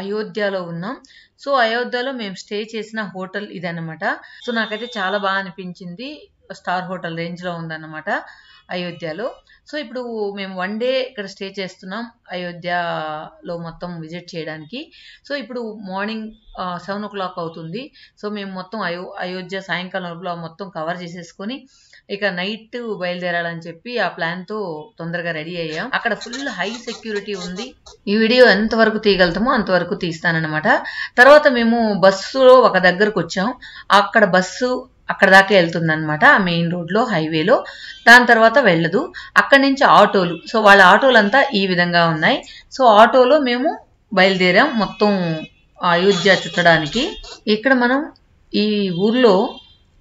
అయోధ్యలో ఉన్నాం. సో అయోధ్యలో మేము స్టే చేసిన హోటల్ ఇదన్నమాట. సో నాకైతే చాలా బాగా అనిపించింది. స్టార్ హోటల్ రేంజ్ లో ఉందన్నమాట అయోధ్యలో. సో ఇప్పుడు మేము 1 డే ఇక్కడ స్టే చేస్తున్నాం అయోధ్యలో మొత్తం విజిట్ చేయడానికి. సో ఇప్పుడు మార్నింగ్ 7 o'clock అవుతుంది. సో మేము మొత్తం అయోధ్య సాయంకాలం లోపల మొత్తం కవర్ చేసేసుకొని ఇక నైట్ బయలుదేరాలని చెప్పి ఆ ప్లాన్ తో తొందరగా రెడీ అయ్యాం. అక్కడ ఫుల్ హై సెక్యూరిటీ ఉంది. ఈ వీడియో ఎంతవరకు తీయగలుగుతామో అంతవరకు తీస్తానన్నమాట. తర్వాత మేము బస్సులో ఒక దగ్గరకు వచ్చాం. అక్కడ బస్సు అక్కడ దాకా వెళ్తుంది అనమాట, ఆ మెయిన్ రోడ్ లో హైవేలో. దాని తర్వాత వెళ్ళదు. అక్కడి నుంచి ఆటోలు, సో వాళ్ళ ఆటోలంతా ఈ విధంగా ఉన్నాయి. సో ఆటోలో మేము బయలుదేరాం మొత్తం అయోధ్య చుట్టడానికి. ఇక్కడ మనం ఈ ఊర్లో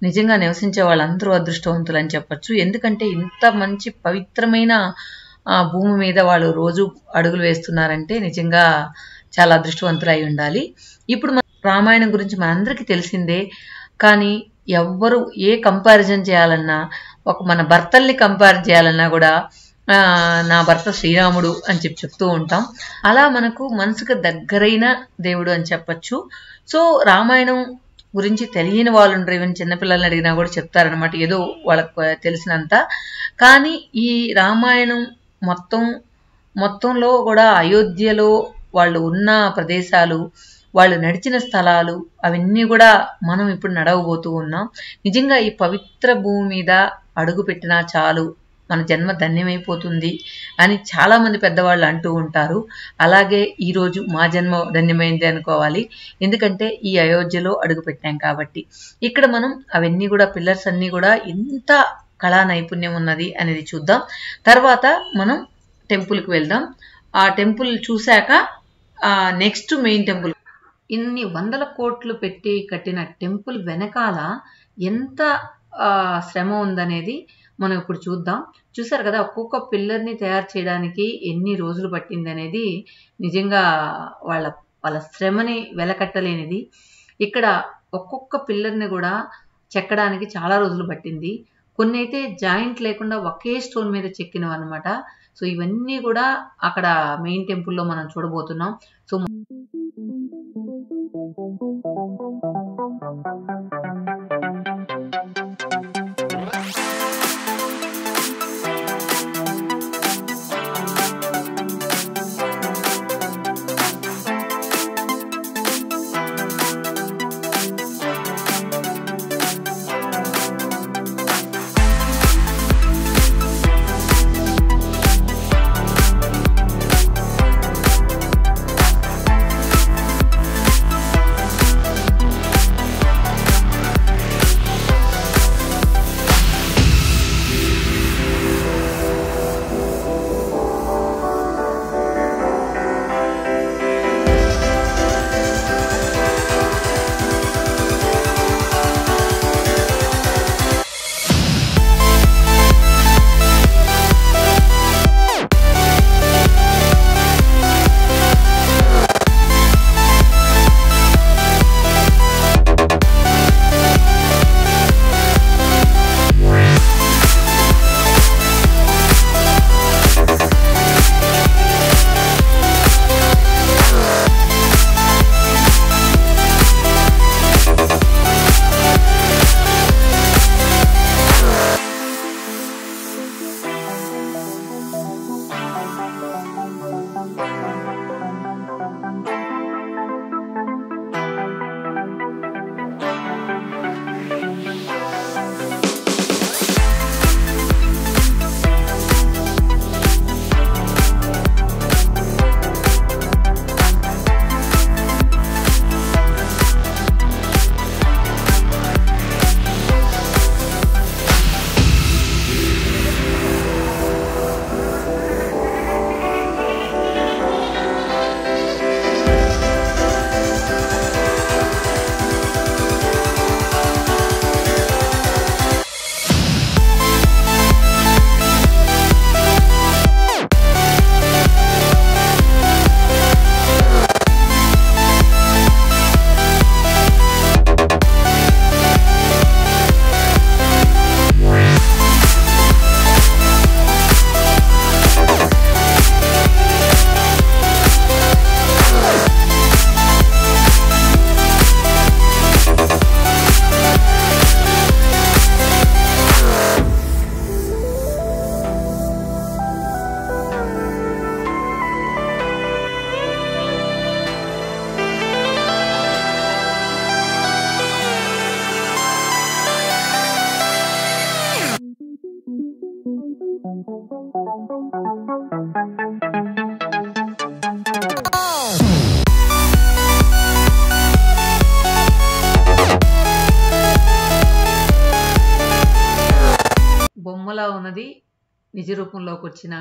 నిజంగా నివసించే వాళ్ళందరూ అదృష్టవంతులు అని చెప్పచ్చు. ఎందుకంటే ఇంత మంచి పవిత్రమైన భూమి మీద వాళ్ళు రోజు అడుగులు వేస్తున్నారంటే నిజంగా చాలా అదృష్టవంతులు అయి ఉండాలి. ఇప్పుడు రామాయణం గురించి మనందరికీ తెలిసిందే, కానీ ఎవ్వరు ఏ కంపారిజన్ చేయాలన్నా, మన భర్తల్ని కంపేర్ చేయాలన్నా కూడా నా భర్త శ్రీరాముడు అని చెప్తూ ఉంటాం. అలా మనకు మనసుకు దగ్గరైన దేవుడు అని చెప్పచ్చు. సో రామాయణం గురించి తెలియని వాళ్ళు ఉండరు, ఈవెన్ చిన్నపిల్లల్ని అడిగినా కూడా చెప్తారనమాట ఏదో వాళ్ళకు తెలిసినంత. కానీ ఈ రామాయణం మొత్తంలో కూడా అయోధ్యలో వాళ్ళు ఉన్న ప్రదేశాలు, వాళ్ళు నడిచిన స్థలాలు, అవన్నీ కూడా మనం ఇప్పుడు నడవబోతూ ఉన్నాం. నిజంగా ఈ పవిత్ర భూమి మీద అడుగు పెట్టినా చాలు మన జన్మ ధన్యమైపోతుంది అని చాలా మంది పెద్దవాళ్ళు అంటూ ఉంటారు. అలాగే ఈరోజు మా జన్మ ధన్యమైంది అనుకోవాలి. ఎందుకంటే ఈ అయోధ్యలో అడుగు పెట్టాం కాబట్టి. ఇక్కడ మనం అవన్నీ కూడా పిల్లర్స్ అన్నీ కూడా ఎంత కళా నైపుణ్యం ఉన్నది అనేది చూద్దాం. తర్వాత మనం టెంపుల్కి వెళ్దాం. ఆ టెంపుల్ చూశాక నెక్స్ట్ మెయిన్ టెంపుల్. ఇన్ని 100 కోట్లు పెట్టి కట్టిన టెంపుల్ వెనకాల ఎంత శ్రమ ఉందనేది మనం ఇప్పుడు చూద్దాం. చూసారు కదా, ఒక్కొక్క పిల్లర్ని తయారు చేయడానికి ఎన్ని రోజులు పట్టింది అనేది నిజంగా వాళ్ళ శ్రమని వెలకట్టలేనిది. ఇక్కడ ఒక్కొక్క పిల్లర్ని కూడా చెక్కడానికి చాలా రోజులు పట్టింది. కొన్ని అయితే జాయింట్ లేకుండా ఒకే స్టోన్ మీద చెక్కినవి అనమాట. సో ఇవన్నీ కూడా అక్కడ మెయిన్ టెంపుల్లో మనం చూడబోతున్నాం. సో బొమ్మలా ఉన్నది నిజ రూపంలోకి వచ్చిన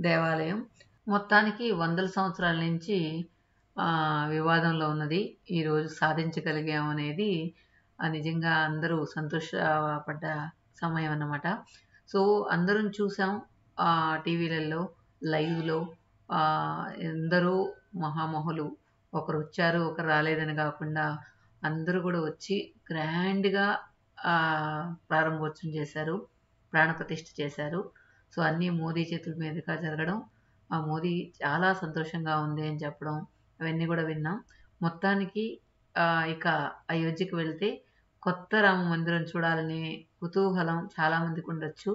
దేవాలయం. మొత్తానికి వందల సంవత్సరాల నుంచి వివాదంలో ఉన్నది. ఈరోజు సాధించగలిగాం అనేది నిజంగా అందరూ సంతోషపడ్డ సమయం అన్నమాట. సో అందరం చూసాం టీవీలలో, లైవ్లో ఎందరో మహామహులు ఒకరు వచ్చారు ఒకరు రాలేదని కాకుండా అందరూ కూడా వచ్చి గ్రాండ్గా ప్రారంభోత్సవం చేశారు, ప్రాణప్రతిష్ఠ చేశారు. సో అన్నీ మోదీ చేతుల మీదుగా జరగడం, ఆ మోదీ చాలా సంతోషంగా ఉంది అని చెప్పడం అవన్నీ కూడా విన్నాం. మొత్తానికి ఇక అయోధ్యకి వెళ్తే కొత్త రామ మందిరం చూడాలనే కుతూహలం చాలామందికి ఉండొచ్చు.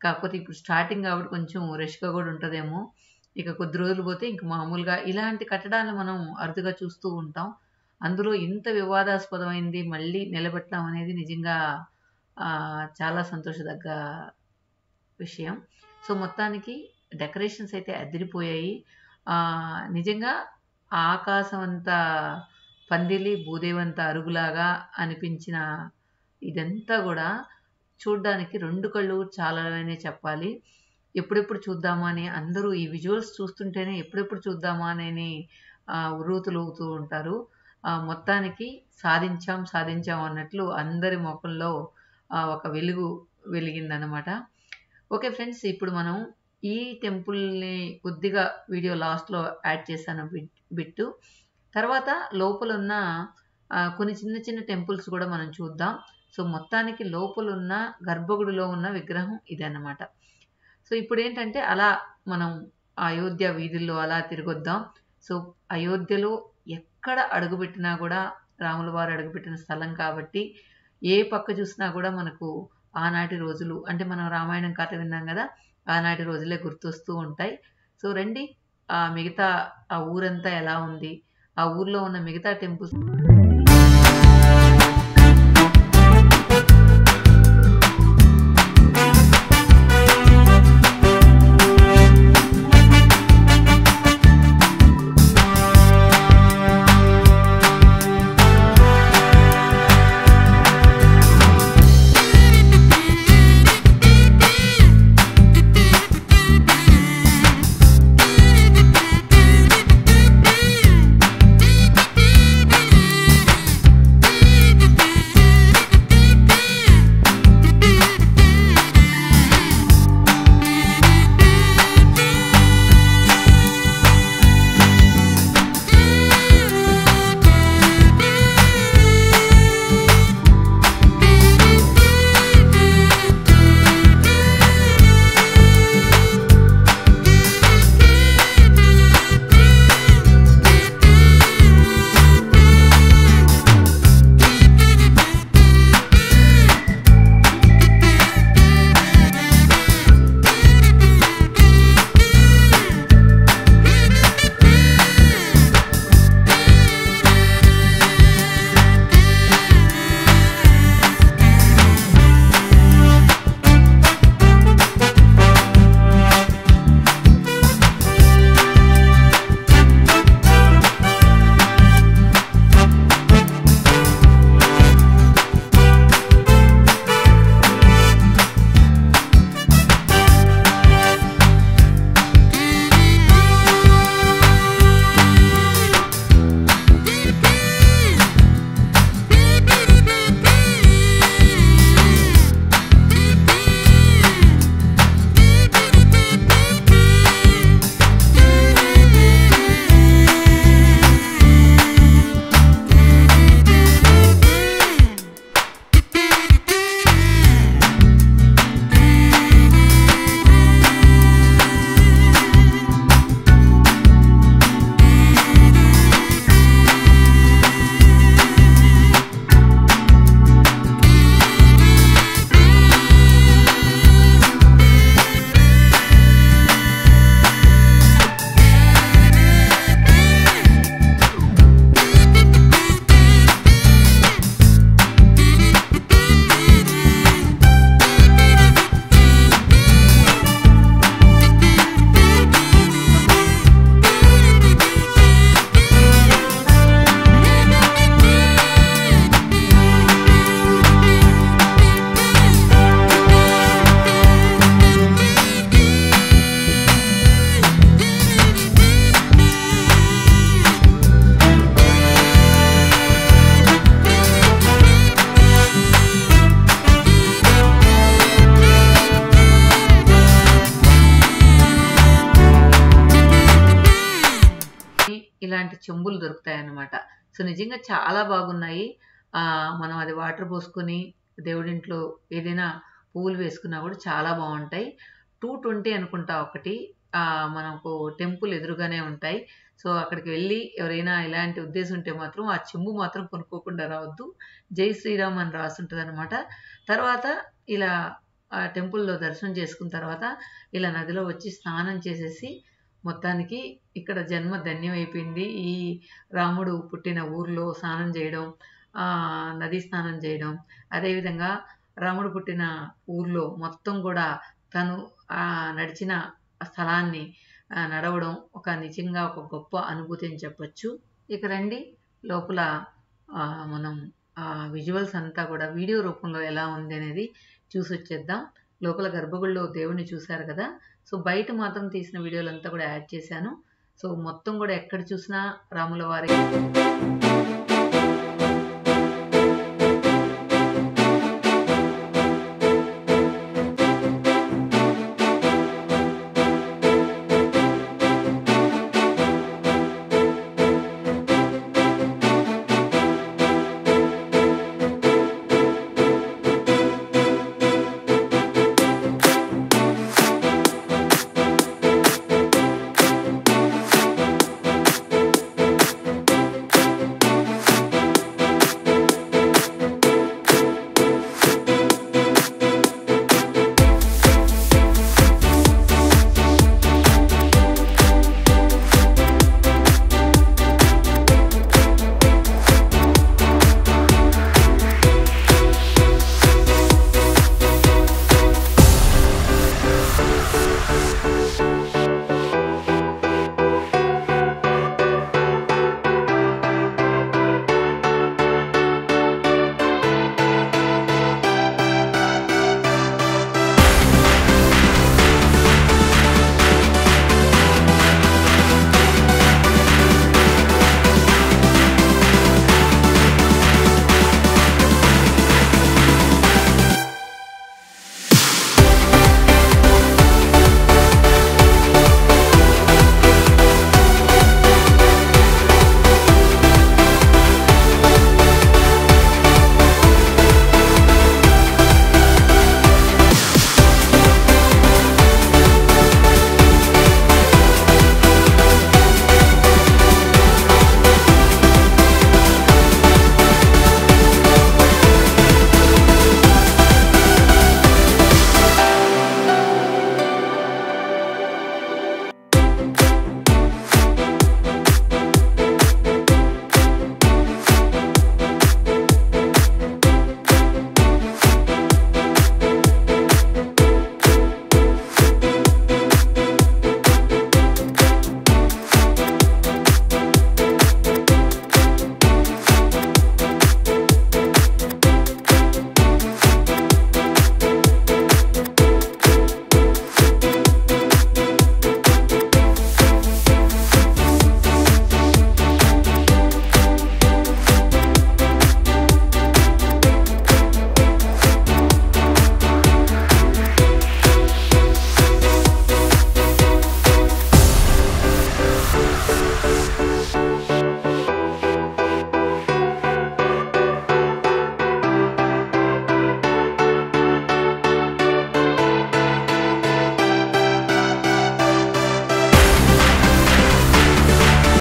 కాకపోతే ఇప్పుడు స్టార్టింగ్ కాబట్టి కొంచెం రష్గా కూడా ఉంటుందేమో. ఇక కొద్ది రోజులు పోతే ఇంక మామూలుగా ఇలాంటి కట్టడాలను మనం అరుదుగా చూస్తూ ఉంటాం. అందులో ఇంత వివాదాస్పదమైంది మళ్ళీ నిలబెట్టడం అనేది నిజంగా చాలా సంతోషదగ్గ విషయం. సో మొత్తానికి డెకరేషన్స్ అయితే అదిరిపోయాయి. నిజంగా ఆకాశం అంతా పందిలి భూదేవంత అరుగులాగా అనిపించిన ఇదంతా కూడా చూడ్డానికి 2 కళ్ళు చాలనే చెప్పాలి. ఎప్పుడెప్పుడు చూద్దామా అని అందరూ ఈ విజువల్స్ చూస్తుంటేనే ఎప్పుడెప్పుడు చూద్దామా అని ఉర్రూతలూగుతూ ఉంటారు. మొత్తానికి సాధించాం అన్నట్లు అందరి ముఖంలో ఒక వెలుగు వెలిగిందనమాట. ఓకే ఫ్రెండ్స్, ఇప్పుడు మనం ఈ టెంపుల్ని కొద్దిగా వీడియో లాస్ట్లో యాడ్ చేశాను బిట్టు. తర్వాత లోపల ఉన్న కొన్ని చిన్న చిన్న టెంపుల్స్ కూడా మనం చూద్దాం. సో మొత్తానికి లోపల ఉన్న గర్భగుడిలో ఉన్న విగ్రహం ఇదన్నమాట. సో ఇప్పుడు ఏంటంటే అలా మనం అయోధ్య వీధుల్లో అలా తిరగొద్దాం. సో అయోధ్యలో ఎక్కడ అడుగుపెట్టినా కూడా రాముల వారు అడుగుపెట్టిన స్థలం కాబట్టి ఏ పక్క చూసినా కూడా మనకు ఆనాటి రోజులు, అంటే మనం రామాయణం కథ విన్నాం కదా, ఆనాటి రోజులే గుర్తొస్తూ ఉంటాయి. సో రండి, మిగతా ఆ ఊరంతా ఎలా ఉంది, ఆ ఊర్లో ఉన్న మిగతా టెంపుల్స్ ఇలాంటి చెంబులు దొరుకుతాయన్నమాట. సో నిజంగా చాలా బాగున్నాయి. మనం అది వాటర్ పోసుకొని దేవుడింట్లో ఏదైనా పువ్వులు వేసుకున్నా కూడా చాలా బాగుంటాయి. 220 అనుకుంటా ఒకటి. మనకు టెంపుల్ ఎదురుగానే ఉంటాయి. సో అక్కడికి వెళ్ళి ఎవరైనా ఇలాంటి ఉద్దేశం ఉంటే మాత్రం ఆ చెంబు మాత్రం కొనుక్కోకుండా రావద్దు. జై శ్రీరామ్ అని రాసుంటదనమాట. తర్వాత ఇలా ఆ టెంపుల్‌లో దర్శనం చేసుకున్న తర్వాత ఇలా నదిలో వచ్చి స్నానం చేసేసి మొత్తానికి ఇక్కడ జన్మ ధన్యమైపోయింది. ఈ రాముడు పుట్టిన ఊర్లో స్నానం చేయడం, నదీ స్నానం చేయడం, అదేవిధంగా రాముడు పుట్టిన ఊర్లో మొత్తం కూడా తను నడిచిన స్థలాన్ని నడవడం నిజంగా ఒక గొప్ప అనుభూతి అని చెప్పొచ్చు. ఇక రండి లోపల మనం విజువల్స్ అంతా కూడా వీడియో రూపంలో ఎలా ఉంది అనేది చూసొచ్చేద్దాం. లోపల గర్భగుడిలో దేవుడిని చూశారు కదా! సో బయట మాత్రం తీసిన వీడియోలంతా కూడా యాడ్ చేశాను. సో మొత్తం కూడా ఎక్కడ చూసినా రాముల వారి